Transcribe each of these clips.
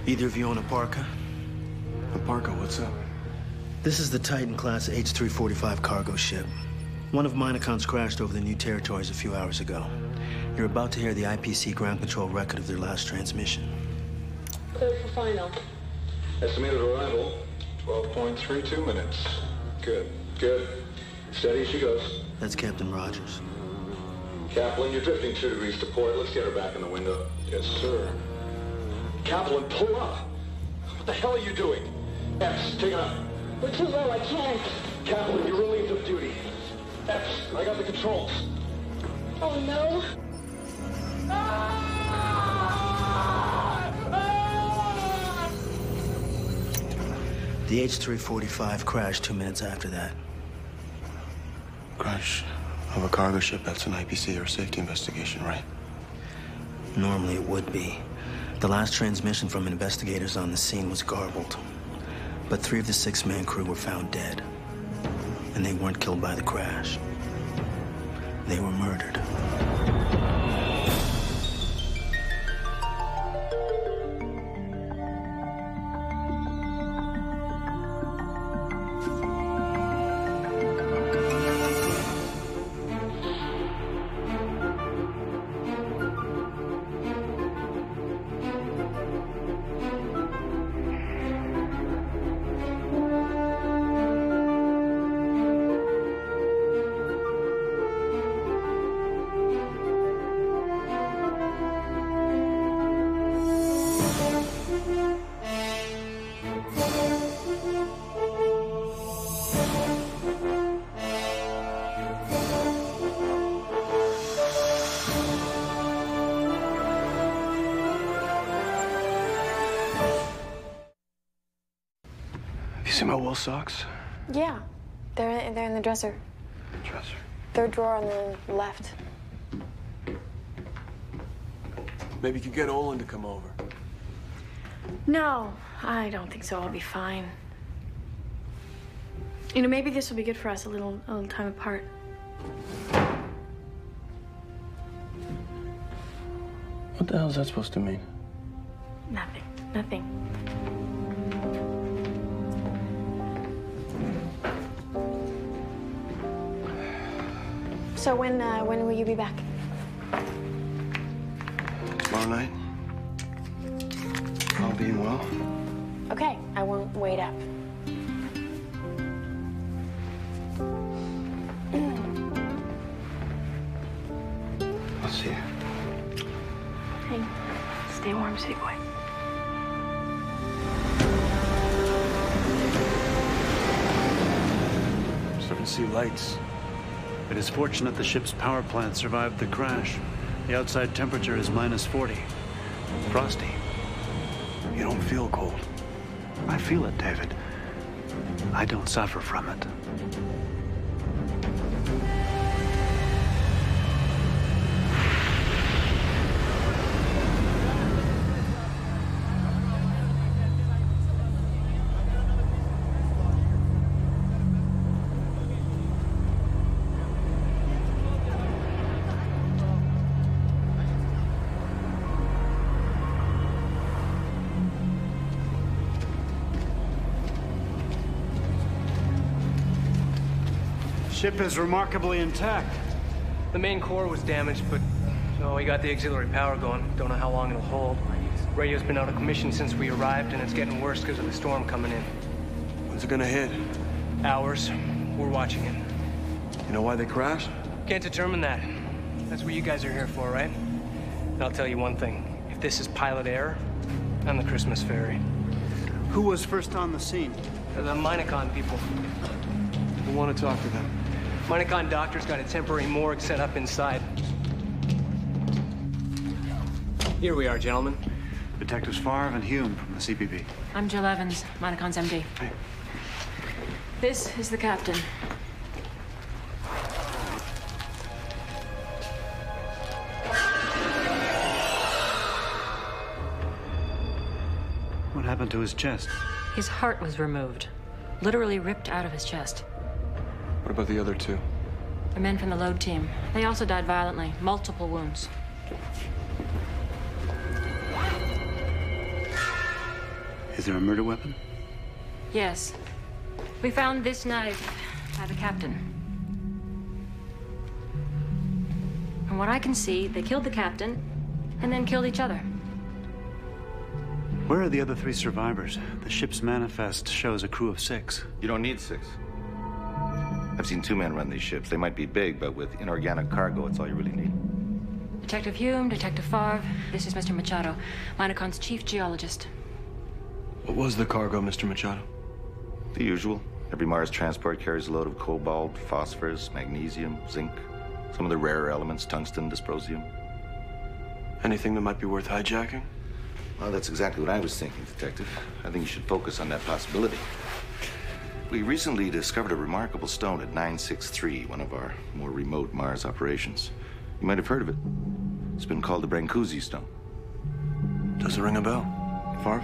Either of you own a Parka? A Parka, what's up? This is the Titan class H-345 cargo ship. One of Minecons crashed over the new territories a few hours ago. You're about to hear the IPC ground control record of their last transmission. Clear for final. Estimated arrival, 12.32 minutes. Good, good. Steady she goes. That's Captain Rogers. Kaplan, you're drifting 2 degrees to port. Let's get her back in the window. Yes, sir. Kaplan, pull up. What the hell are you doing? X, take it up. We're too low, I can't. Kaplan, you're relieved of duty. X, I got the controls. Oh, no. The H-345 crashed 2 minutes after that. Crash of a cargo ship, that's an IPC or safety investigation, right? Normally it would be. The last transmission from investigators on the scene was garbled. But 3 of the 6-man crew were found dead. And they weren't killed by the crash. They were murdered. You see my wool socks? Yeah, they're in the dresser. Dresser. 3rd drawer on the left. Maybe you could get Olin to come over. No, I don't think so. I'll be fine. You know, maybe this will be good for us, a little time apart. What the hell is that supposed to mean? Nothing. So when will you be back? Tomorrow night. All being well. Okay, I won't wait up. I'll see you. Hey, stay warm, sweet boy. I'm starting to see lights. It is fortunate the ship's power plant survived the crash. The outside temperature is -40. Frosty. You don't feel cold. I feel it, David. I don't suffer from it. Ship is remarkably intact. The main core was damaged, but we got the auxiliary power going. Don't know how long it'll hold. Radio's been out of commission since we arrived, and it's getting worse because of the storm coming in. When's it gonna hit? Hours. We're watching it. You know why they crashed? Can't determine that. That's what you guys are here for, right? And I'll tell you one thing. If this is pilot error, I'm the Christmas fairy. Who was first on the scene? The Minecon people. We want to talk to them. Minecon doctor's got a temporary morgue set up inside. Here we are, gentlemen. Detectives Favre and Hume from the CPB. I'm Jill Evans, Monocon's MD. Hey. This is the captain. What happened to his chest? His heart was removed, literally ripped out of his chest. What about the other 2? The men from the load team. They also died violently, multiple wounds. Is there a murder weapon? Yes. We found this knife by the captain. From what I can see, they killed the captain and then killed each other. Where are the other 3 survivors? The ship's manifest shows a crew of 6. You don't need 6. I've seen 2 men run these ships. They might be big, but with inorganic cargo, it's all you really need. Detective Hume, Detective Favre. This is Mr. Machado, Minocon's chief geologist. What was the cargo, Mr. Machado? The usual. Every Mars transport carries a load of cobalt, phosphorus, magnesium, zinc, some of the rarer elements, tungsten, dysprosium. Anything that might be worth hijacking? Well, that's exactly what I was thinking, Detective. I think you should focus on that possibility. We recently discovered a remarkable stone at 963, one of our more remote Mars operations. You might have heard of it. It's been called the Brancusi stone. Does it ring a bell? Favre?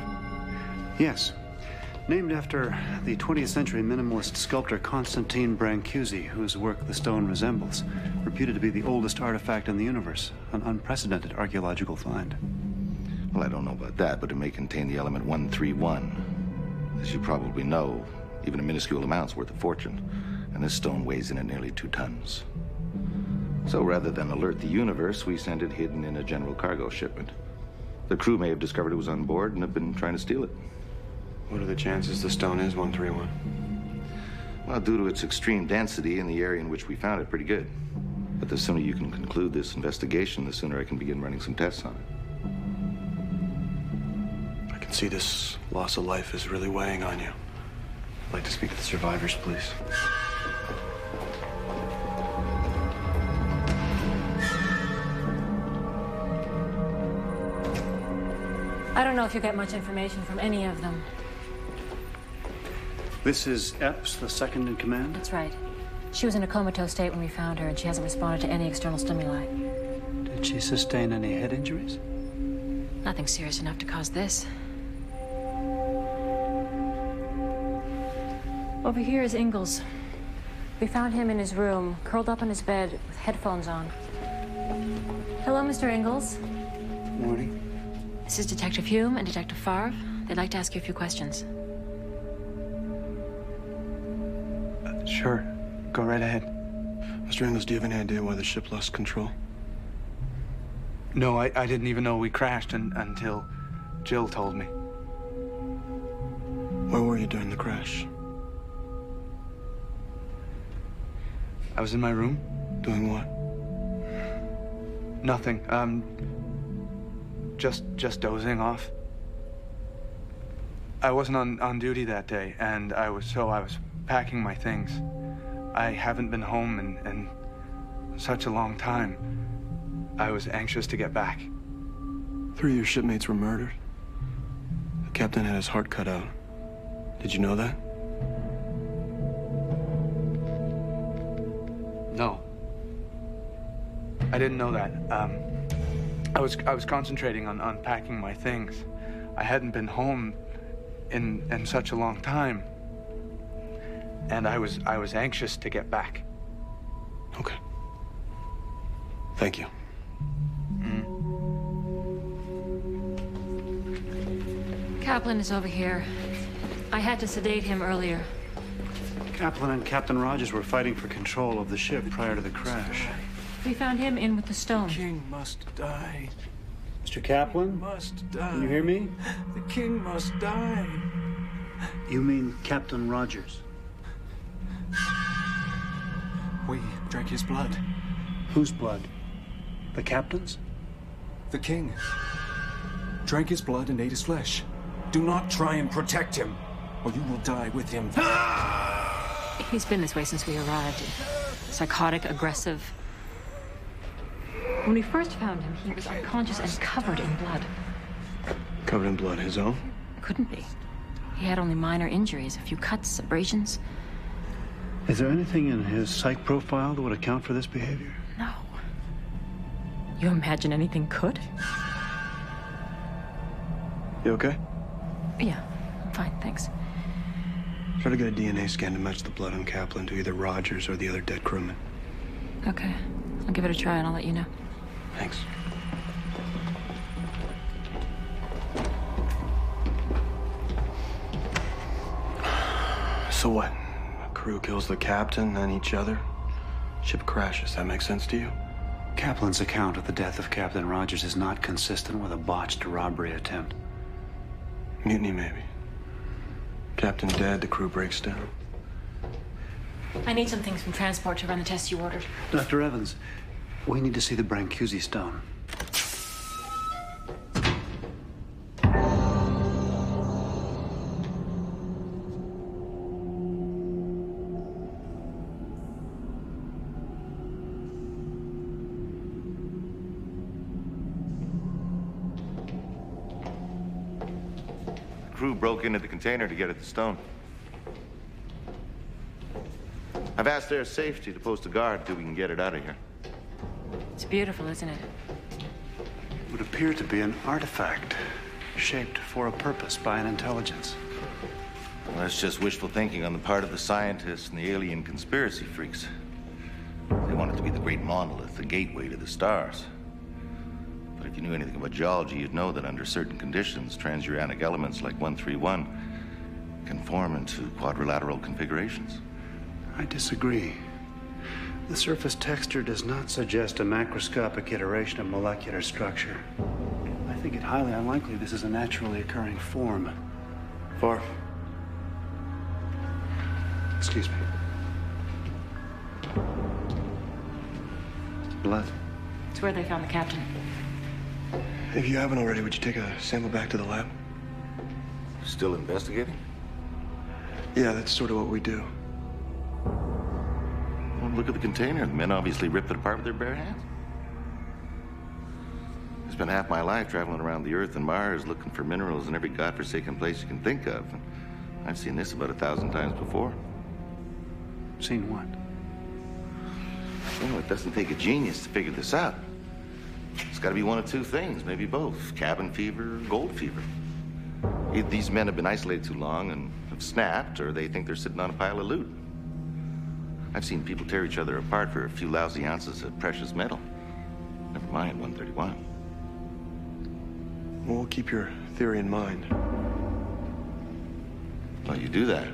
Yes. Named after the 20th century minimalist sculptor Constantine Brancusi, whose work the stone resembles. Reputed to be the oldest artifact in the universe. An unprecedented archaeological find. Well, I don't know about that, but it may contain the element 131. As you probably know, even a minuscule amount's worth a fortune, and this stone weighs in at nearly 2 tons. So rather than alert the universe, we sent it hidden in a general cargo shipment. The crew may have discovered it was on board and have been trying to steal it. What are the chances the stone is 131? Well, due to its extreme density in the area in which we found it, pretty good. But the sooner you can conclude this investigation, the sooner I can begin running some tests on it. I can see this loss of life is really weighing on you. I'd like to speak to the survivors, please. I don't know if you get much information from any of them. This is Epps, the second in command? That's right. She was in a comatose state when we found her, and she hasn't responded to any external stimuli. Did she sustain any head injuries? Nothing serious enough to cause this. Over here is Ingalls. We found him in his room, curled up in his bed with headphones on. Hello, Mr. Ingalls. Morning. This is Detective Hume and Detective Favre. They'd like to ask you a few questions. Sure. Go right ahead. Mr. Ingalls, do you have any idea why the ship lost control? No, I didn't even know we crashed until Jill told me. Where were you during the crash? I was in my room. Doing what? Nothing. Just dozing off. I wasn't on duty that day, and I was packing my things. I haven't been home in such a long time. I was anxious to get back. 3 of your shipmates were murdered. The captain had his heart cut out. Did you know that? No. I didn't know that. I was concentrating on packing my things. I hadn't been home in such a long time. And I was anxious to get back. Okay. Thank you. Kaplan is over here. I had to sedate him earlier. Kaplan and Captain Rogers were fighting for control of the ship prior to the crash. We found him in with the stone. The king must die. Mr. Kaplan? Must die. Can you hear me? The king must die. You mean Captain Rogers? We drank his blood. Whose blood? The captain's? The king drank his blood and ate his flesh. Do not try and protect him, or you will die with him. He's been this way since we arrived. Psychotic, aggressive. When we first found him, he was unconscious and covered in blood. Covered in blood, his own? Couldn't be. He had only minor injuries, a few cuts, abrasions. Is there anything in his psych profile that would account for this behavior? No. You imagine anything could? You okay? Yeah, I'm fine, thanks. Try to get a DNA scan to match the blood on Kaplan to either Rogers or the other dead crewman. Okay. I'll give it a try and I'll let you know. Thanks. So what? Crew kills the captain, then each other. Ship crashes. That makes sense to you? Kaplan's account of the death of Captain Rogers is not consistent with a botched robbery attempt. Mutiny, maybe. Captain dead, the crew breaks down. I need some things from transport to run the tests you ordered. Dr. Evans, we need to see the Brancusi stone. The crew broke into the container to get at the stone. I've asked Air Safety to post a guard till we can get it out of here. It's beautiful, isn't it? It would appear to be an artifact shaped for a purpose by an intelligence. Well, that's just wishful thinking on the part of the scientists and the alien conspiracy freaks. They want it to be the great monolith, the gateway to the stars. But if you knew anything about geology, you'd know that under certain conditions, transuranic elements like 131 can form into quadrilateral configurations. I disagree. The surface texture does not suggest a macroscopic iteration of molecular structure. I think it highly unlikely this is a naturally occurring form. Farf. Excuse me. Blood. It's where they found the captain. If you haven't already, would you take a sample back to the lab? Still investigating? Yeah, that's sort of what we do. Well, look at the container. The men obviously ripped it apart with their bare hands. I spent half my life traveling around the Earth and Mars looking for minerals in every godforsaken place you can think of. And I've seen this about 1,000 times before. Seen what? Well, it doesn't take a genius to figure this out. It's got to be one of two things, maybe both. Cabin fever, gold fever. Either these men have been isolated too long and have snapped, or they think they're sitting on a pile of loot. I've seen people tear each other apart for a few lousy ounces of precious metal. Never mind 131. Well, we'll keep your theory in mind. Well, you do that.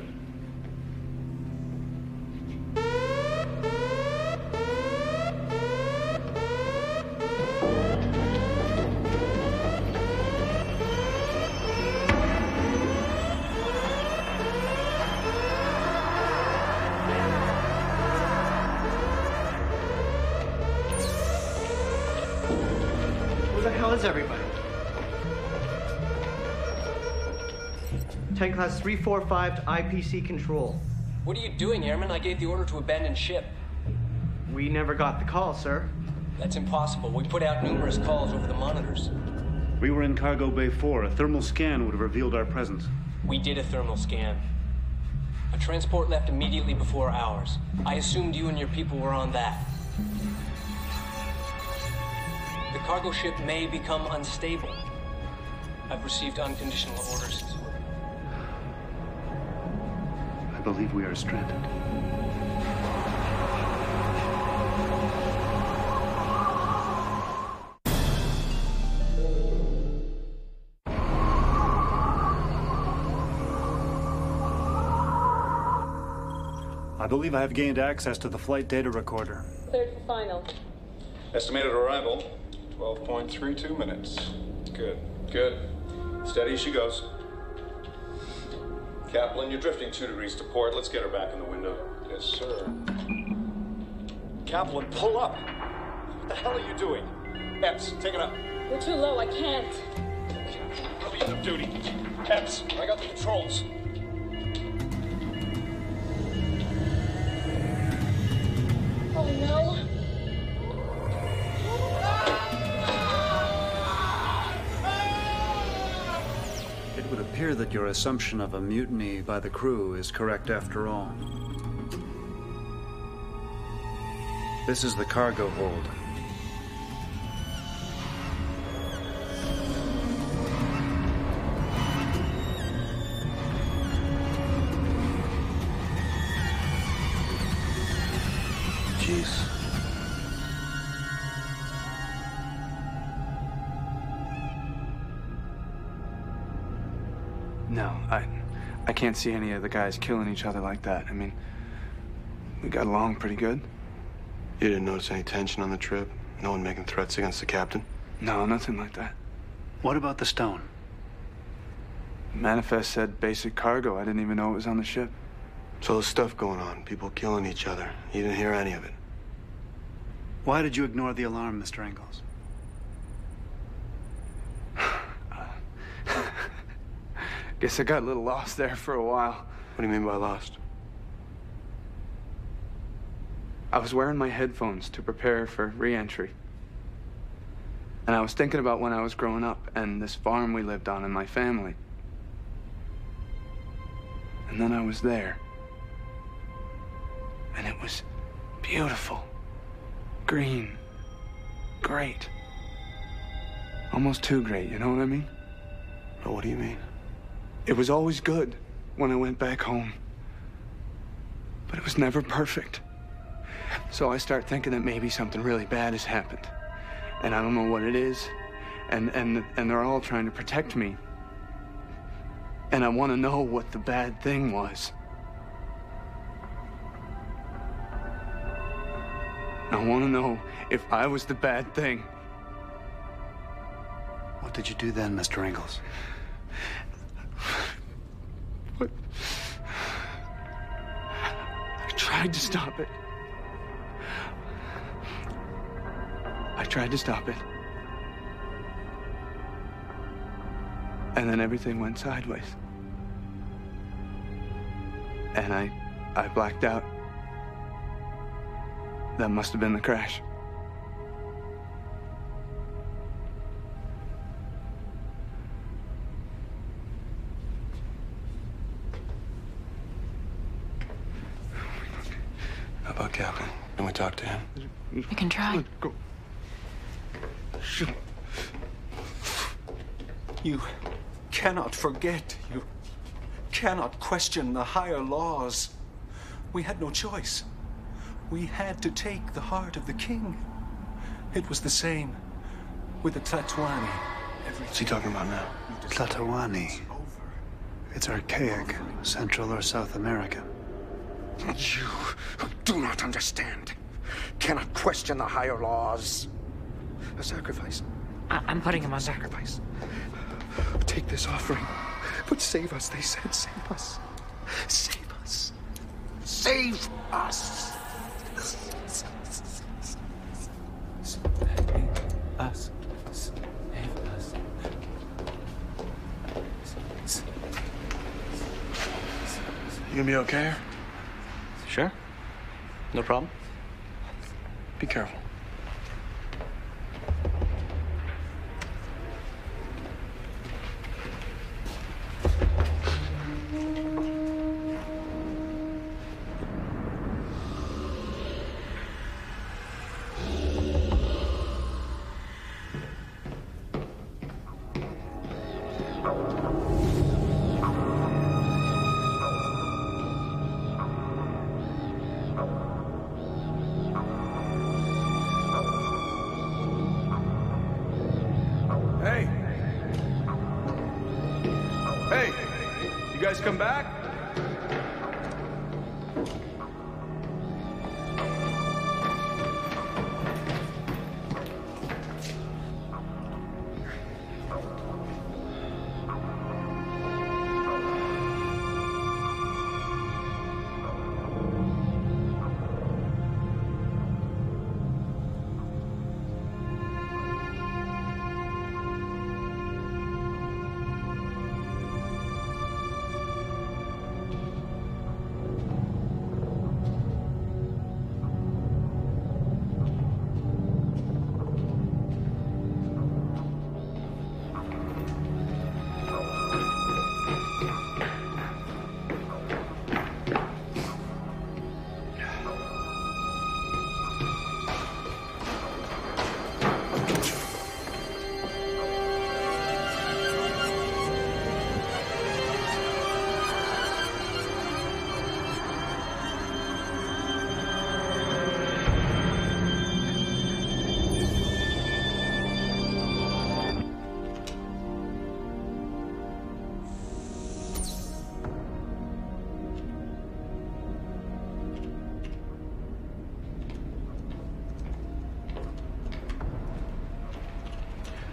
Everybody. Tank class 345 to IPC control. What are you doing, Airman? I gave the order to abandon ship. We never got the call, sir. That's impossible. We put out numerous calls over the monitors. We were in Cargo Bay 4. A thermal scan would have revealed our presence. We did a thermal scan. A transport left immediately before ours. I assumed you and your people were on that. The cargo ship may become unstable. I've received unconditional orders. I believe we are stranded. I believe I have gained access to the flight data recorder. Cleared for final. Estimated arrival, 12.32 minutes. Good, good. Steady as she goes. Kaplan, you're drifting 2 degrees to port. Let's get her back in the window. Yes, sir. Kaplan, pull up. What the hell are you doing? Epps, take it up. We're too low, I can't. Relieved of duty. Epps, I got the controls. Oh no. It would appear that your assumption of a mutiny by the crew is correct after all. This is the cargo hold. Jeez. No, I can't see any of the guys killing each other like that. I mean, we got along pretty good. You didn't notice any tension on the trip? No one making threats against the captain? No, nothing like that. What about the stone? Manifest said basic cargo. I didn't even know it was on the ship. So there's stuff going on, people killing each other. You didn't hear any of it. Why did you ignore the alarm, Mr. Ingalls? Guess I got a little lost there for a while. What do you mean by lost? I was wearing my headphones to prepare for re-entry. And I was thinking about when I was growing up and this farm we lived on and my family. And then I was there. And it was beautiful. Green. Great. Almost too great, you know what I mean? Oh, what do you mean? It was always good when I went back home. But it was never perfect. So I start thinking that maybe something really bad has happened. And I don't know what it is. And they're all trying to protect me. And I want to know what the bad thing was. I want to know if I was the bad thing. What did you do then, Mr. Ingalls? What? I tried to stop it. I tried to stop it. And then everything went sideways. And I blacked out. That must have been the crash. How about Captain? Can we talk to him? We can try. Go. You cannot forget. You cannot question the higher laws. We had no choice. We had to take the heart of the king. It was the same with the Tlatoani. What's he talking about now? Tlatoani. It's archaic, Central or South American. You do not understand. Cannot question the higher laws. A sacrifice. I'm putting him on sacrifice. Take this offering. But save us, they said. Save us. Save us. Save us. Us. Save us. You gonna be okay? Sure. No problem. Be careful. Come back?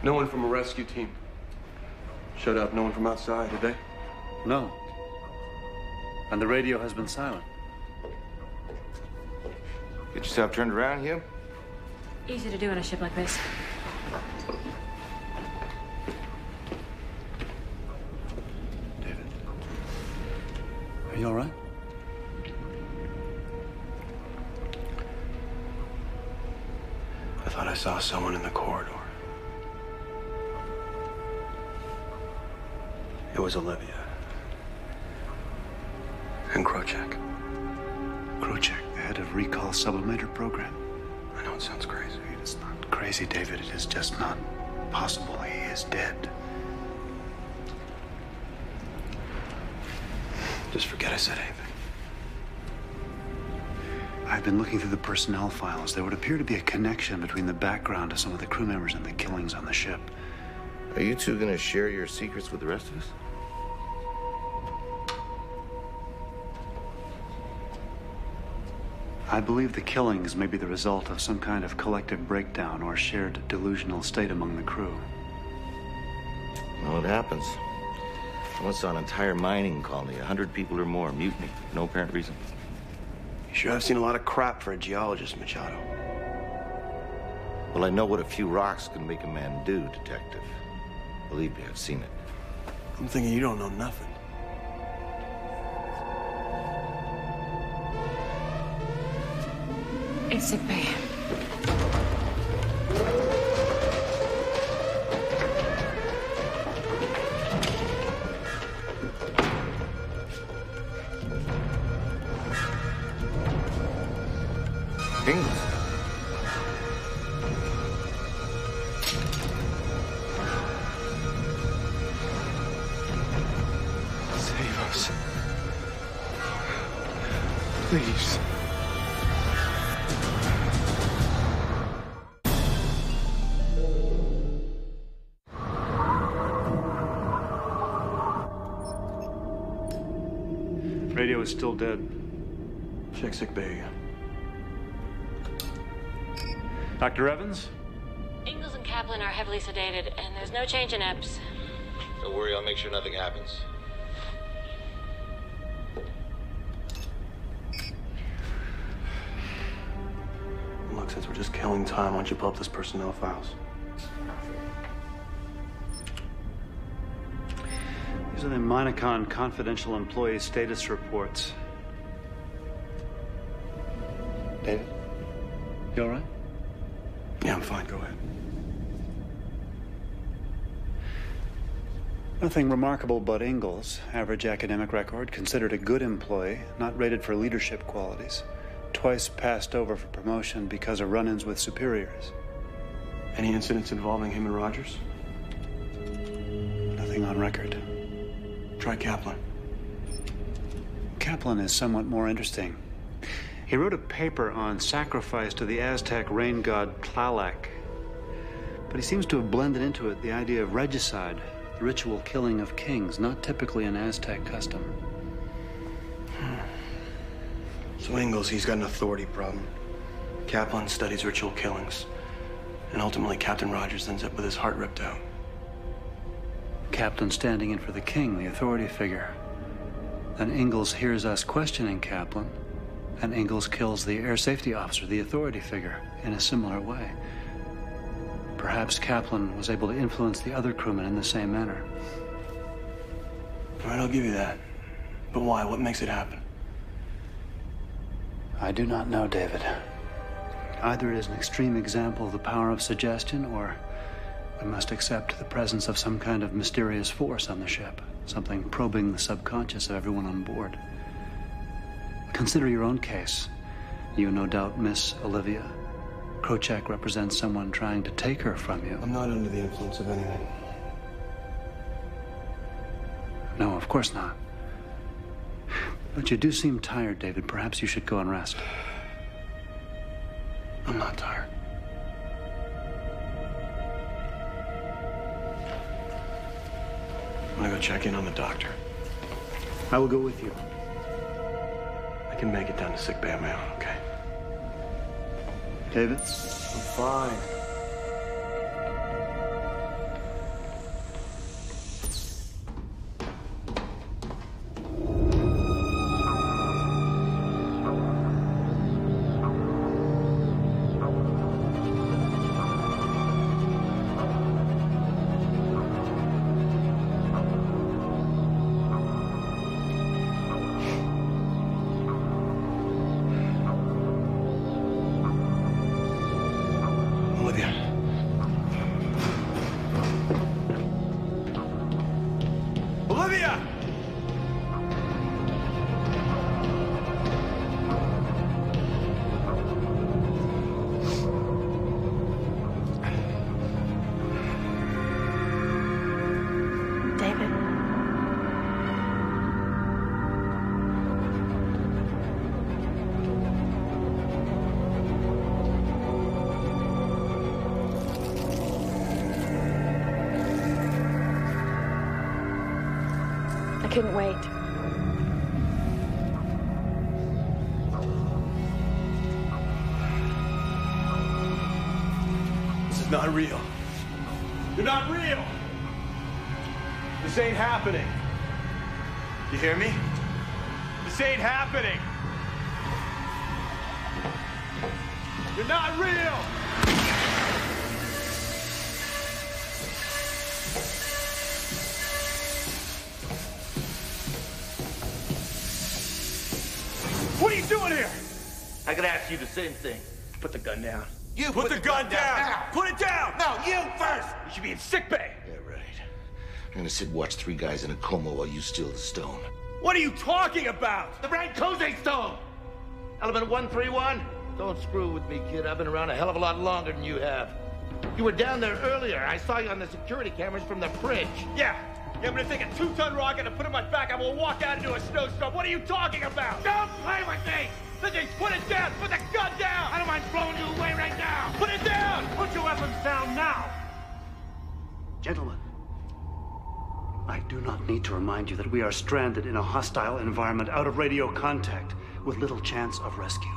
No one from a rescue team showed up. No one from outside, did they? No. And the radio has been silent. Get yourself turned around, Hugh? Easy to do on a ship like this. David. Are you all right? I thought I saw someone in the corridor. It was Olivia. And Krochak. Krochak, the head of Recall Sublimator Program. I know it sounds crazy. It's not crazy, David. It is just not possible. He is dead. Just forget I said anything. I've been looking through the personnel files. There would appear to be a connection between the background of some of the crew members and the killings on the ship. Are you two gonna share your secrets with the rest of us? I believe the killings may be the result of some kind of collective breakdown or shared delusional state among the crew. Well, it happens. I once saw an entire mining colony, 100 people or more, mutiny, for no apparent reason. You sure have seen a lot of crap for a geologist, Machado. Well, I know what a few rocks can make a man do, Detective. Believe me, I've seen it. I'm thinking you don't know nothing. It's sick bay. Ingalls. Save us. Please. Radio is still dead. Check sick bay again. Dr. Evans? Ingalls and Kaplan are heavily sedated, and there's no change in EPS. Don't worry, I'll make sure nothing happens. Look, since we're just killing time, why don't you pull up this personnel files? These are the Minacon confidential employee status reports. David? You all right? Yeah, I'm fine. Go ahead. Nothing remarkable but Ingalls. Average academic record, considered a good employee, not rated for leadership qualities. Twice passed over for promotion because of run-ins with superiors. Any incidents involving him and Rogers? Nothing on record. Try Kaplan. Kaplan is somewhat more interesting. He wrote a paper on sacrifice to the Aztec rain god Tlaloc. But he seems to have blended into it the idea of regicide, the ritual killing of kings, not typically an Aztec custom. So Ingalls, he's got an authority problem. Kaplan studies ritual killings. And ultimately, Captain Rogers ends up with his heart ripped out. Kaplan standing in for the king, the authority figure. Then Ingalls hears us questioning Kaplan, and Ingalls kills the air safety officer, the authority figure, in a similar way. Perhaps Kaplan was able to influence the other crewmen in the same manner. All right, I'll give you that. But why? What makes it happen? I do not know, David. Either it is an extreme example of the power of suggestion, or we must accept the presence of some kind of mysterious force on the ship, something probing the subconscious of everyone on board. Consider your own case. You no doubt miss Olivia. Krochak represents someone trying to take her from you. I'm not under the influence of anything. No, of course not. But you do seem tired, David. Perhaps you should go and rest. I'm not tired. I'm gonna go check in on the doctor. I will go with you. I can make it down to sickbay on my own, okay? David? I'm fine. I couldn't wait. This is not real. You're not real! This ain't happening. You hear me? This ain't happening. You're not real! What are you doing here? I could ask you the same thing. Put the gun down. You put the gun down! Now. Put it down! No, you first! You should be in sick bay. Yeah, right. I'm gonna sit and watch 3 guys in a coma while you steal the stone. What are you talking about? The Brancusi stone! Element 131? Don't screw with me, kid. I've been around a hell of a lot longer than you have. You were down there earlier. I saw you on the security cameras from the bridge. Yeah, I'm gonna take a 2-ton rocket and put it on my back. I will walk out into a snowstorm. What are you talking about? Don't play with me! Listen, put it down! Put the gun down! I don't mind blowing you away right now! Put it down! Put your weapons down now! Gentlemen, I do not need to remind you that we are stranded in a hostile environment out of radio contact with little chance of rescue.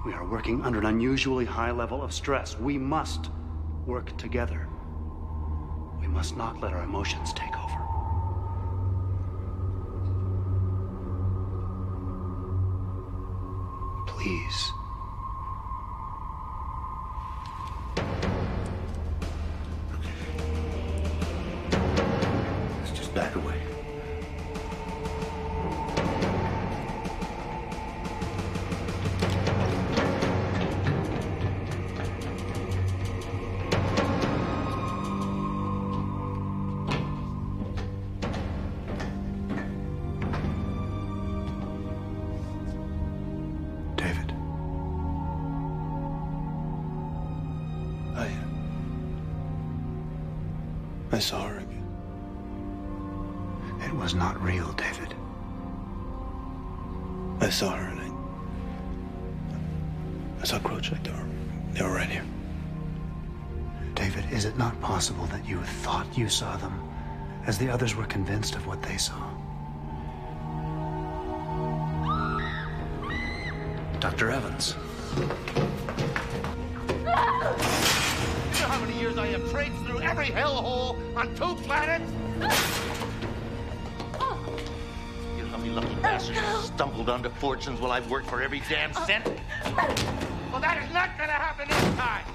We are working under an unusually high level of stress. We must work together. We must not let our emotions take over. Please. Let's just back away. I saw her again. It was not real, David. I saw her and I saw Crowcheck. They were right here. David, is it not possible that you thought you saw them as the others were convinced of what they saw? Dr. Evans. You know how many years I have traipsed through every hellhole on 2 planets? You know how many lucky bastards have stumbled onto fortunes while I've worked for every damn cent? Well, that is not gonna happen this time!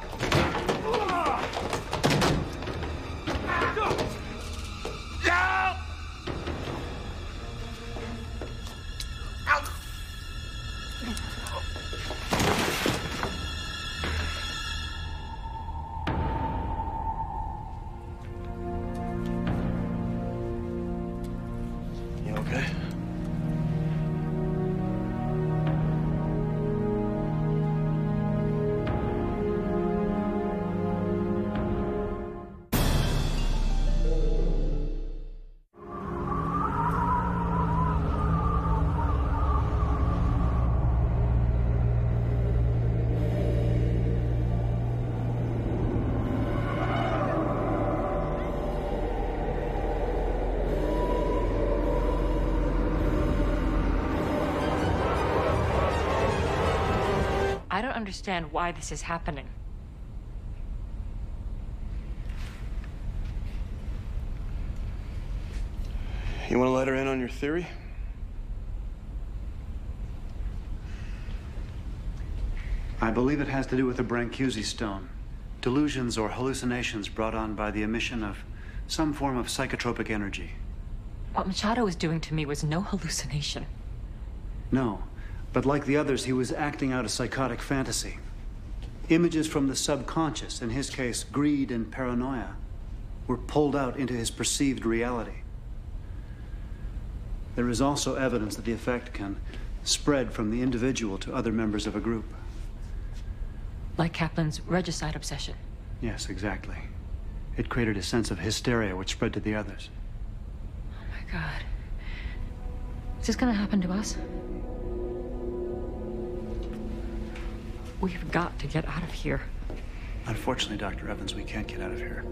No! I don't understand why this is happening. You want to let her in on your theory? I believe it has to do with the Brancusi stone. Delusions or hallucinations brought on by the emission of some form of psychotropic energy. What Machado was doing to me was no hallucination. No, but like the others, he was acting out a psychotic fantasy. Images from the subconscious, in his case, greed and paranoia, were pulled out into his perceived reality. There is also evidence that the effect can spread from the individual to other members of a group. Like Kaplan's regicide obsession. Yes, exactly. It created a sense of hysteria which spread to the others. Oh my God. Is this gonna happen to us? We've got to get out of here. Unfortunately, Dr. Evans, we can't get out of here.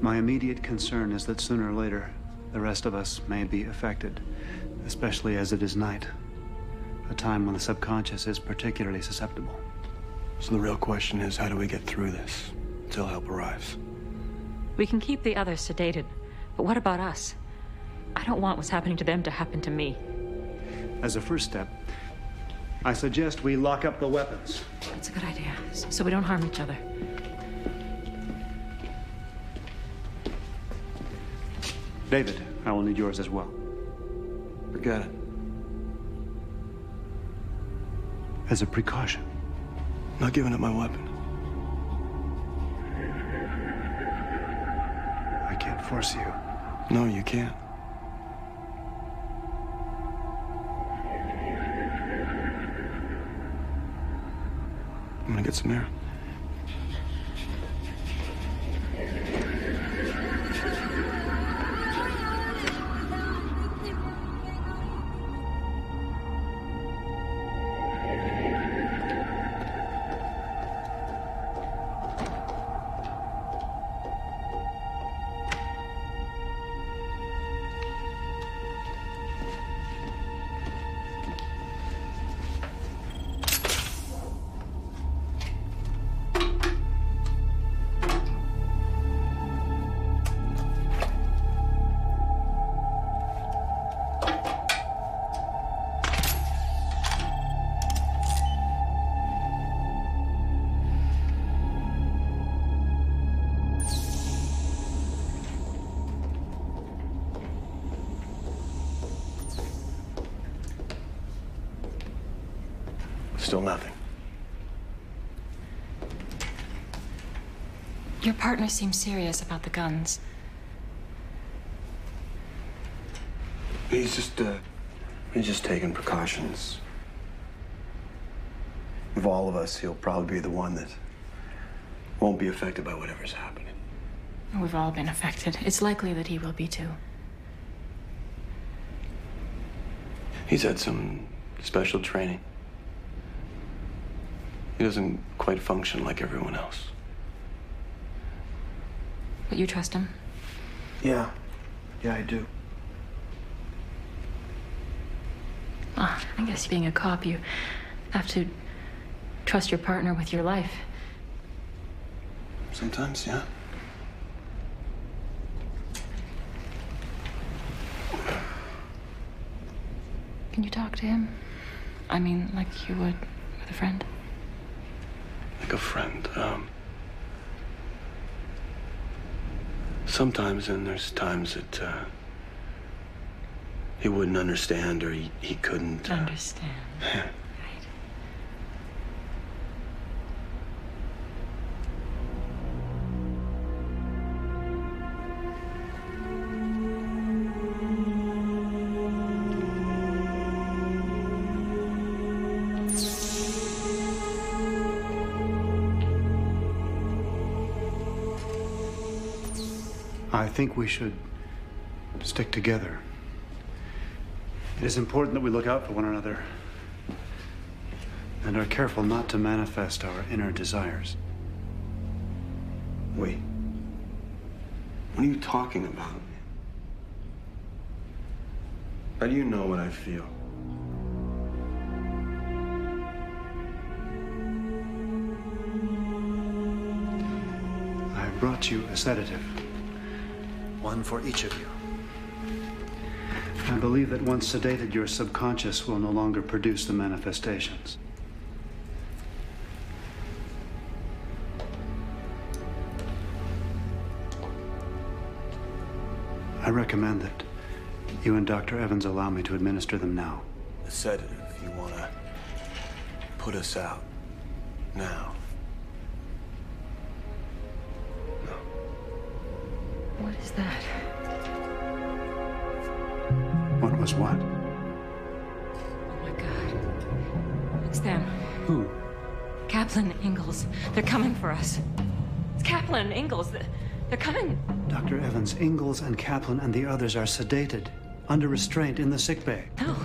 My immediate concern is that sooner or later, The rest of us may be affected, especially as it is night, a time when the subconscious is particularly susceptible. So the real question is, how do we get through this until help arrives? We can keep the others sedated, but what about us? I don't want what's happening to them to happen to me. As a first step, I suggest we lock up the weapons. That's a good idea, so we don't harm each other. David, I will need yours as well. Forget it. As a precaution. Not giving up my weapon. I can't force you. No, you can't. I'm gonna get some air. Still nothing. Your partner seems serious about the guns. He's just taking precautions. Of all of us, he'll probably be the one that won't be affected by whatever's happening. We've all been affected. It's likely that he will be too. He's had some special training. He doesn't quite function like everyone else. But you trust him? Yeah, I do. Oh, I guess being a cop, you have to trust your partner with your life. Sometimes, yeah. Can you talk to him? I mean, like you would with a friend? Like a friend, sometimes, and there's times that, he wouldn't understand, or he couldn't... Understand. Yeah. I think we should stick together. It is important that we look out for one another and are careful not to manifest our inner desires. Wait. What are you talking about? How do you know what I feel? I brought you a sedative. One for each of you. I believe that once sedated, your subconscious will no longer produce the manifestations. I recommend that you and Dr. Evans allow me to administer them now. A sedative, you want to put us out now? No. What is that? What was what? Oh my God. It's them. Who? Kaplan, Ingalls. They're coming for us. It's Kaplan and Ingalls. They're coming. Dr. Evans, Ingalls, and Kaplan and the others are sedated, under restraint in the sickbay. No.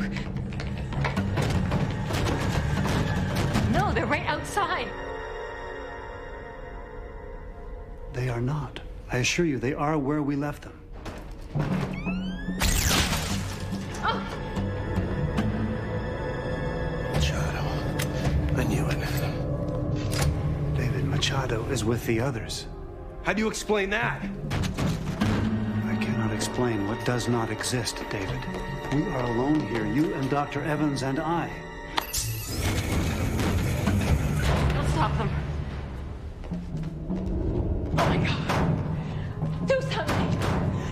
No, they're right outside. They are not. I assure you, they are where we left them. knew it. David, Machado is with the others. How do you explain that? I cannot explain what does not exist, David. We are alone here, you and Dr. Evans and I. Don't stop them. Oh my God. Do something.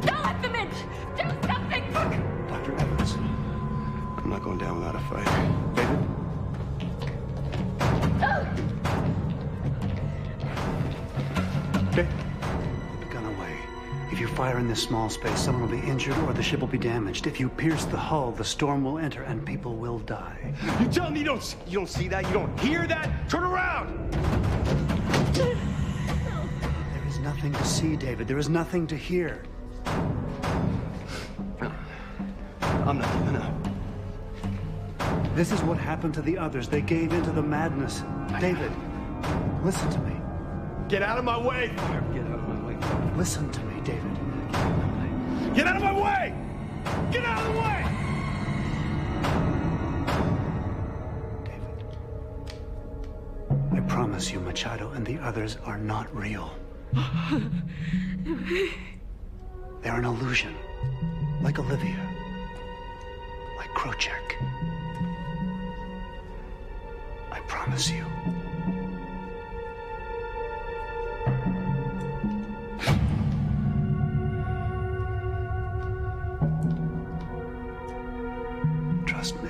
Don't let them in. Do something. Dr. Evans. I'm not going down without a fight. David? David, put the gun away. If you fire in this small space, someone will be injured or the ship will be damaged. If you pierce the hull, the storm will enter and people will die. You tell me you don't see that? You don't hear that? Turn around! There is nothing to see, David. There is nothing to hear. I'm not giving up. This is what happened to the others. They gave into the madness. David, listen to me. Get out of my way! Get out of my way. Listen to me, David. Get out of my way! Get out of the way! I promise you, Machado and the others are not real. They're an illusion. Like Olivia. Like Krochek. I promise you. Trust me.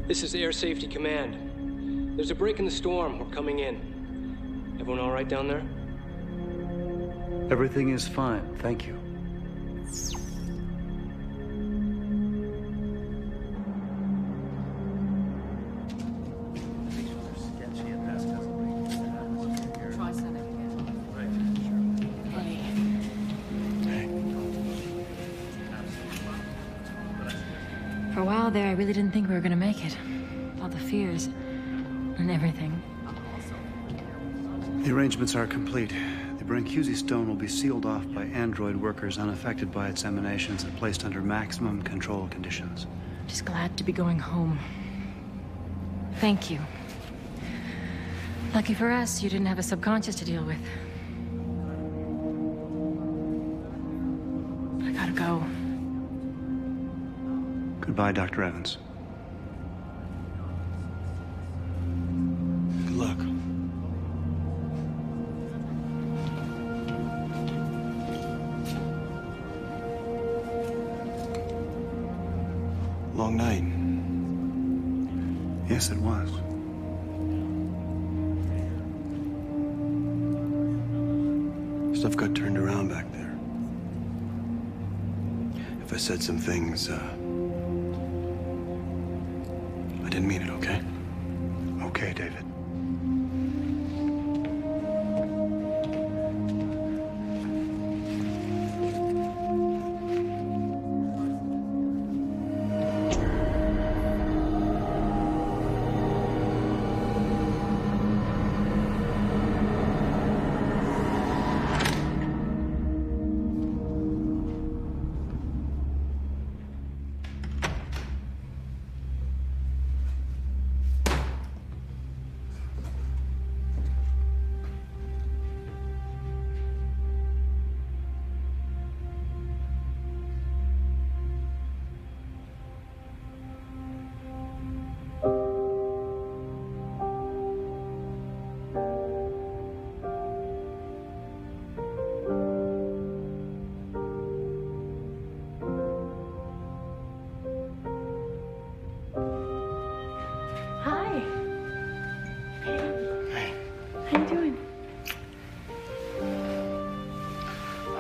This is Air Safety Command. There's a break in the storm. We're coming in. Everyone all right down there? Everything is fine, thank you. For a while there, I really didn't think we were gonna make it. All the fears and everything. The arrangements are complete. The Brancusi stone will be sealed off by android workers unaffected by its emanations and placed under maximum control conditions. Just glad to be going home. Thank you. Lucky for us, you didn't have a subconscious to deal with. I gotta go. Goodbye, Dr. Evans. Good luck. Long night. Yes, it was. Stuff got turned around back there. If I said some things, I didn't mean it, okay? Okay, David.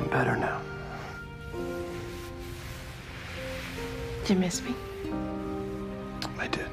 Better now. Did you miss me? I did.